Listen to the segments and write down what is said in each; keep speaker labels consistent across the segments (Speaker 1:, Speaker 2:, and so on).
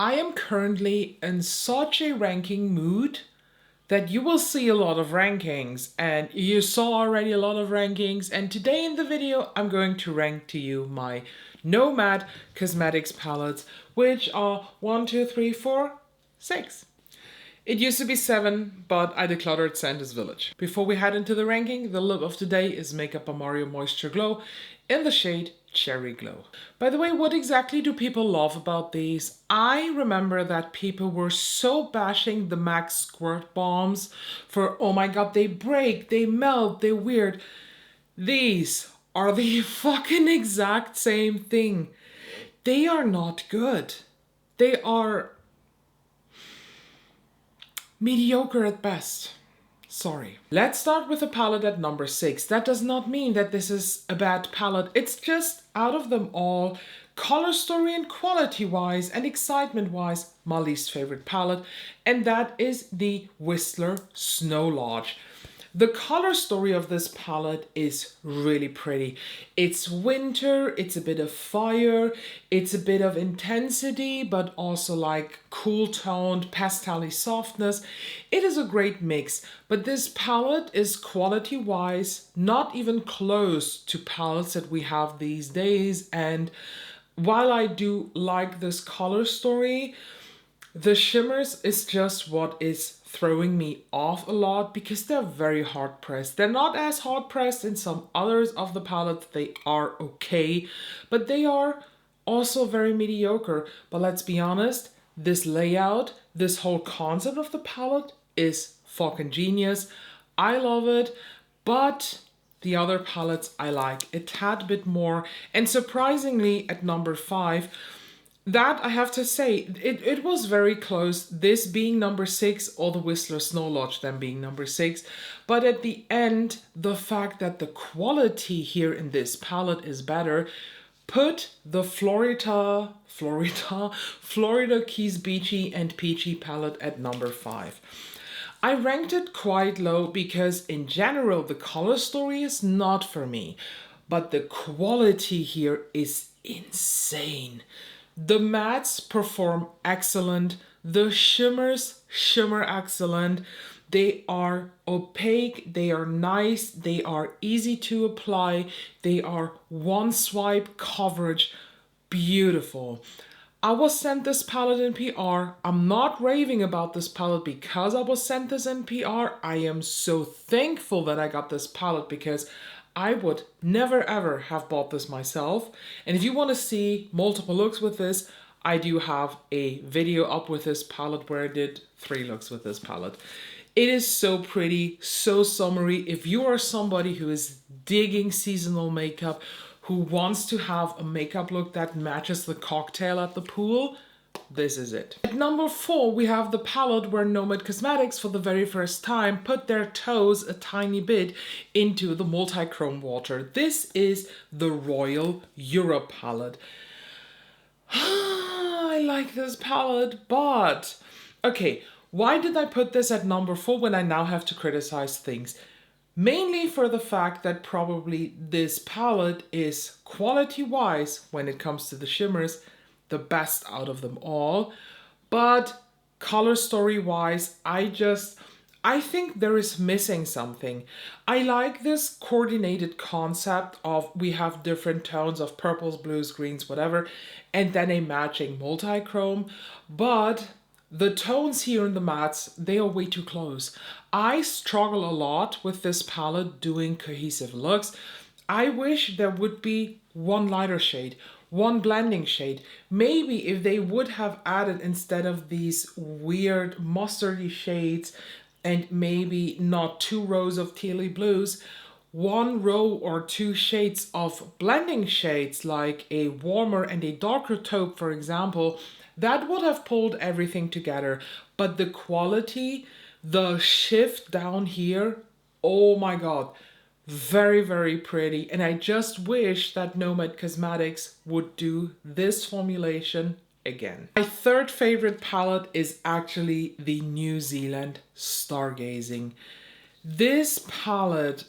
Speaker 1: I am currently in such a ranking mood that you will see a lot of rankings, and you saw already a lot of rankings, and today in the video I'm going to rank to you my Nomad Cosmetics palettes, which are 1, 2, 3, 4, 6. It used to be 7, but I decluttered Santa's Village. Before we head into the ranking, the look of today is Makeup Amore Moisture Glow in the shade Cherry Glow. By the way, what exactly do people love about these? I remember that people were so bashing the MAC Squirt Bombs for, oh my god, they break, they melt, they're weird. These are the fucking exact same thing. They are not good. They are mediocre at best. Sorry. Let's start with the palette at number 6. That does not mean that this is a bad palette. It's just, out of them all, color story and quality wise and excitement wise, my least favorite palette. And that is the Whistler Snow Lodge. The color story of this palette is really pretty. It's winter, it's a bit of fire, it's a bit of intensity, but also like cool toned, pastel-y softness. It is a great mix, but this palette is quality wise not even close to palettes that we have these days. And while I do like this color story, the shimmers is just what is throwing me off a lot because they're very hard pressed. They're not as hard pressed in some others of the palette. They are okay, but they are also very mediocre. But let's be honest, this layout, this whole concept of the palette is fucking genius. I love it, but the other palettes I like a tad bit more. And surprisingly, at number 5, that I have to say, it was very close, this being number 6 or the Whistler Snow Lodge then being number 6. But at the end, the fact that the quality here in this palette is better put the Florida Keys Beachy and Peachy palette at number 5. I ranked it quite low because in general the color story is not for me, but the quality here is insane. The mattes perform excellent. The shimmers shimmer excellent. They are opaque. They are nice. They are easy to apply. They are one swipe coverage. Beautiful. I was sent this palette in PR. I'm not raving about this palette because I was sent this in PR. I am so thankful that I got this palette because I would never ever have bought this myself. And if you want to see multiple looks with this, I do have a video up with this palette where I did 3 looks with this palette. It is so pretty, so summery. If you are somebody who is digging seasonal makeup, who wants to have a makeup look that matches the cocktail at the pool, this is it. At number 4, we have the palette where Nomad Cosmetics for the very first time put their toes a tiny bit into the multi-chrome water. This is the Royal Europe palette. I like this palette, but okay, why did I put this at number 4 when I now have to criticize things? Mainly for the fact that probably this palette is quality-wise, when it comes to the shimmers, the best out of them all. But color story-wise, I think there is missing something. I like this coordinated concept of we have different tones of purples, blues, greens, whatever, and then a matching multi-chrome. But the tones here in the mattes, they are way too close. I struggle a lot with this palette doing cohesive looks. I wish there would be one lighter shade, one blending shade. Maybe if they would have added, instead of these weird mustardy shades and maybe not 2 rows of tealy blues, 1 row or 2 shades of blending shades, like a warmer and a darker taupe, for example, that would have pulled everything together. But the quality, the shift down here, oh my god, very, very pretty. And I just wish that Nomad Cosmetics would do this formulation again. My third favorite palette is actually the New Zealand Stargazing. This palette,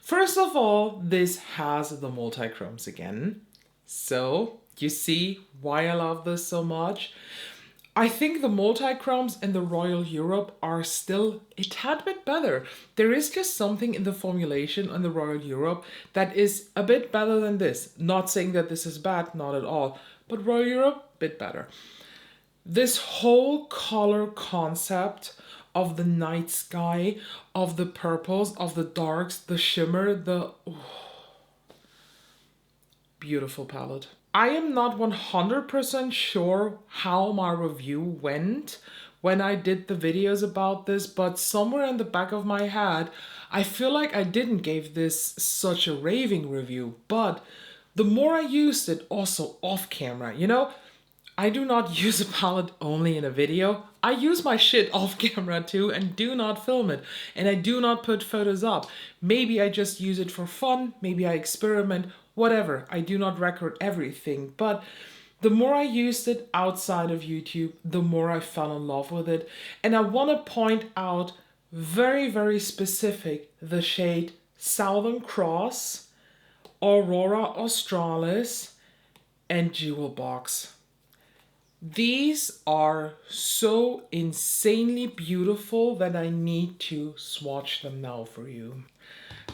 Speaker 1: first of all, this has the multi-chromes again. So You see why I love this so much? I think the multi-chromes in the Royal Europe are still a tad bit better. There is just something in the formulation on the Royal Europe that is a bit better than this. Not saying that this is bad, not at all. But Royal Europe, bit better. This whole color concept of the night sky, of the purples, of the darks, the shimmer, the beautiful palette. I am not 100% sure how my review went when I did the videos about this, but somewhere in the back of my head, I feel like I didn't give this such a raving review. But the more I used it also off camera, you know, I do not use a palette only in a video. I use my shit off camera too and do not film it. And I do not put photos up. Maybe I just use it for fun. Maybe I experiment. Whatever. I do not record everything. But the more I used it outside of YouTube, the more I fell in love with it. And I want to point out very, very specific the shade Southern Cross, Aurora Australis, and Jewel Box. These are so insanely beautiful that I need to swatch them now for you.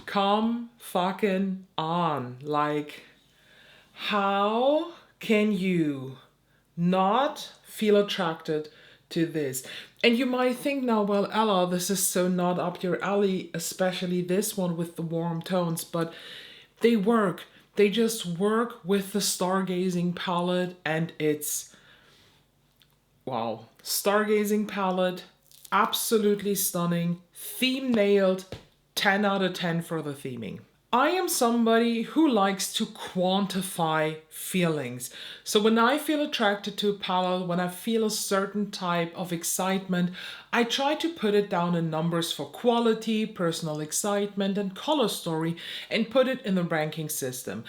Speaker 1: Come fucking on. Like, how can you not feel attracted to this? And you might think now, well, Ella, this is so not up your alley, especially this one with the warm tones, but they work. They just work with the Stargazing palette, and it's wow. Stargazing palette, absolutely stunning. Theme nailed, 10 out of 10 for the theming. I am somebody who likes to quantify feelings. So when I feel attracted to a palette, when I feel a certain type of excitement, I try to put it down in numbers for quality, personal excitement, and color story, and put it in the ranking system.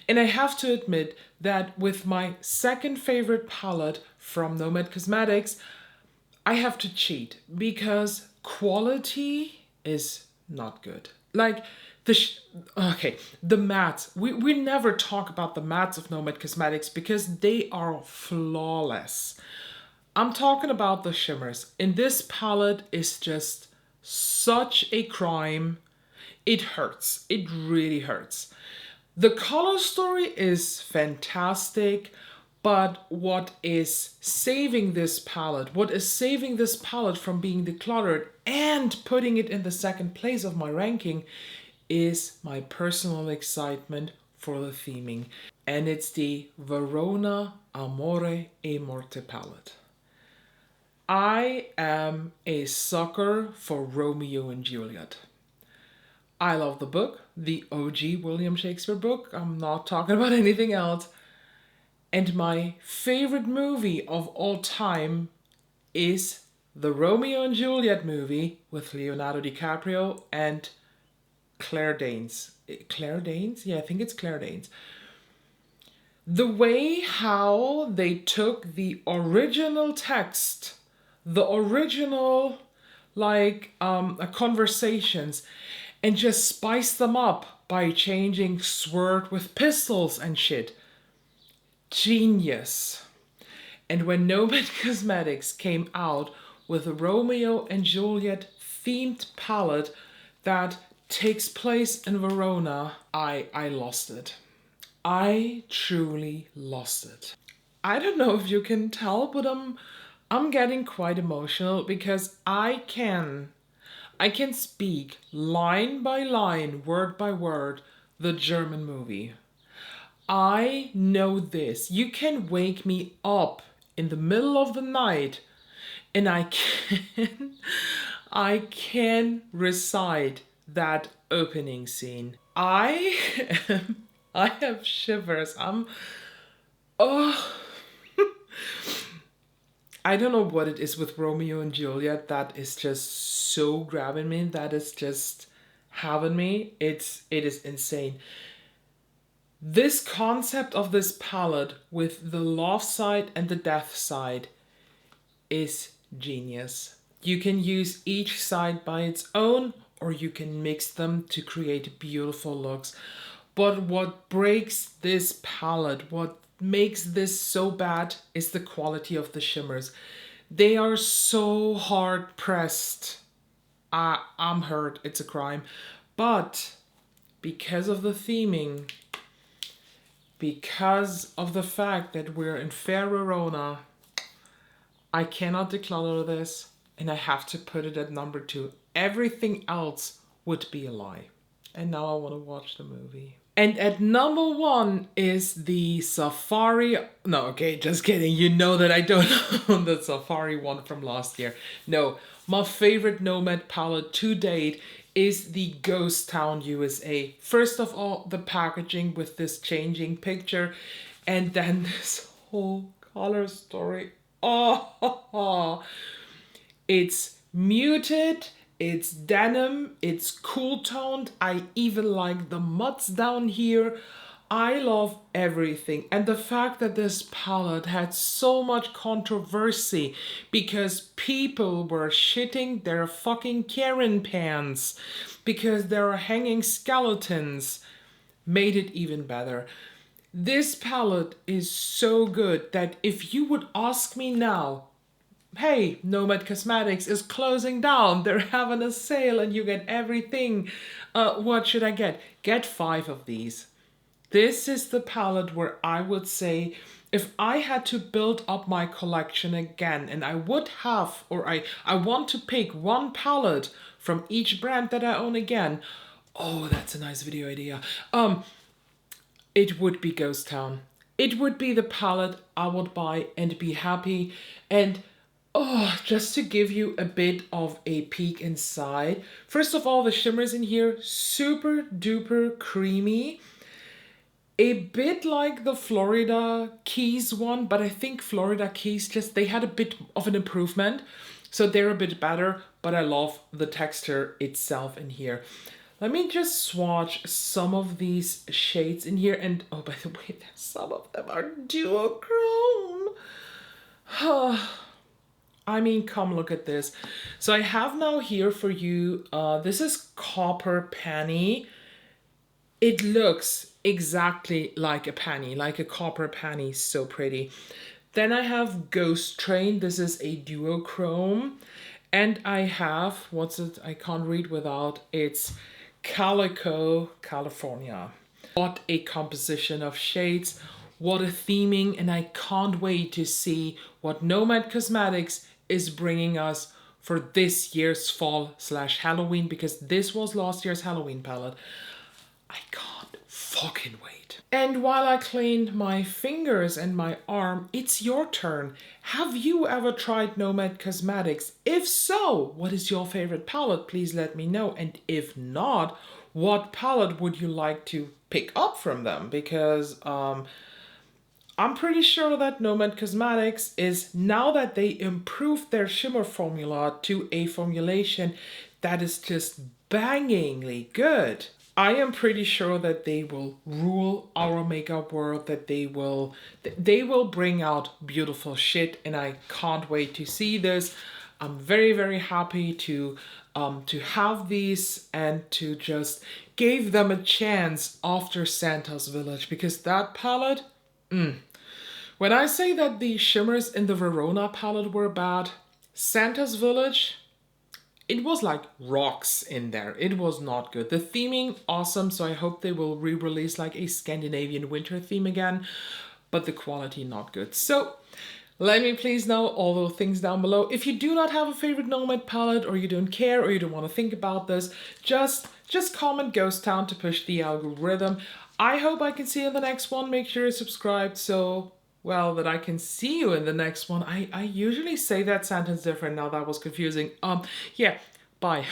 Speaker 1: And I have to admit that with my second favorite palette from Nomad Cosmetics, I have to cheat because quality is not good. Like, the mattes. We never talk about the mattes of Nomad Cosmetics because they are flawless. I'm talking about the shimmers. And this palette is just such a crime. It hurts. It really hurts. The color story is fantastic, but what is saving this palette from being decluttered and putting it in the second place of my ranking is my personal excitement for the theming. And it's the Verona Amore e Morte palette. I am a sucker for Romeo and Juliet. I love the book, the OG William Shakespeare book. I'm not talking about anything else. And my favorite movie of all time is the Romeo and Juliet movie with Leonardo DiCaprio and Claire Danes. Claire Danes? Yeah, I think it's Claire Danes. The way how they took the original text, the original conversations, and just spiced them up by changing sword with pistols and shit. Genius. And when Nomad Cosmetics came out with a Romeo and Juliet themed palette that takes place in Verona, I lost it. I truly lost it. I don't know if you can tell, but I'm getting quite emotional because I can speak line by line, word by word, the German movie. I know this. You can wake me up in the middle of the night and I can recite that opening scene. I have shivers. I don't know what it is with Romeo and Juliet that is just so grabbing me, that is just having me. It is insane. This concept of this palette with the love side and the death side is genius. You can use each side by its own, or you can mix them to create beautiful looks. But what breaks this palette, what makes this so bad is the quality of the shimmers. They are so hard pressed. I'm hurt, it's a crime. But because of the theming, because of the fact that we're in Fair Verona, I cannot declutter this and I have to put it at number 2. Everything else would be a lie. And now I want to watch the movie. And at number 1 is the Safari. No, okay, just kidding. You know that I don't own the Safari one from last year. No, my favorite Nomad palette to date is the Ghost Town USA. First of all, the packaging with this changing picture, and then this whole color story. Oh, it's muted, it's denim, it's cool toned. I even like the muds down here. I love everything. And the fact that this palette had so much controversy because people were shitting their fucking Karen pants because there are hanging skeletons made it even better. This palette is so good that if you would ask me now, hey, Nomad Cosmetics is closing down, they're having a sale and you get everything, what should I get? Get 5 of these. This is the palette where I would say, if I had to build up my collection again and I would have, or I want to pick one palette from each brand that I own again, oh, that's a nice video idea. It would be Ghost Town. It would be the palette I would buy and be happy. And oh, just to give you a bit of a peek inside. First of all, the shimmers in here, super duper creamy. A bit like the Florida Keys one, but I think Florida Keys they had a bit of an improvement. So they're a bit better, but I love the texture itself in here. Let me just swatch some of these shades in here. And oh, by the way, some of them are duochrome. I mean, come look at this. So I have now here for you, this is Copper Penny. It looks exactly like a penny, like a copper penny, so pretty. Then I have Ghost Train. This is a duochrome. And I have, what's it? I can't read without, it's Calico, California. What a composition of shades, what a theming, and I can't wait to see what Nomad Cosmetics is bringing us for this year's fall/Halloween, because this was last year's Halloween palette. I can't fucking wait. And while I cleaned my fingers and my arm, it's your turn. Have you ever tried Nomad Cosmetics? If so, what is your favorite palette? Please let me know. And if not, what palette would you like to pick up from them? Because I'm pretty sure that Nomad Cosmetics is, now that they improved their shimmer formula to a formulation that is just bangingly good, I am pretty sure that they will rule our makeup world, that they will bring out beautiful shit, and I can't wait to see this. I'm very, very happy to have these and to just give them a chance after Santa's Village, because that palette, when I say that the shimmers in the Verona palette were bad, Santa's Village, it was like rocks in there. It was not good. The theming, awesome. So I hope they will re-release like a Scandinavian winter theme again, but the quality not good. So let me please know all those things down below. If you do not have a favorite Nomad palette, or you don't care, or you don't want to think about this, just comment Ghost Town to push the algorithm. I hope I can see you in the next one. Make sure you're subscribed so, well, that I can see you in the next one. I usually say that sentence different now. That was confusing. Yeah, bye.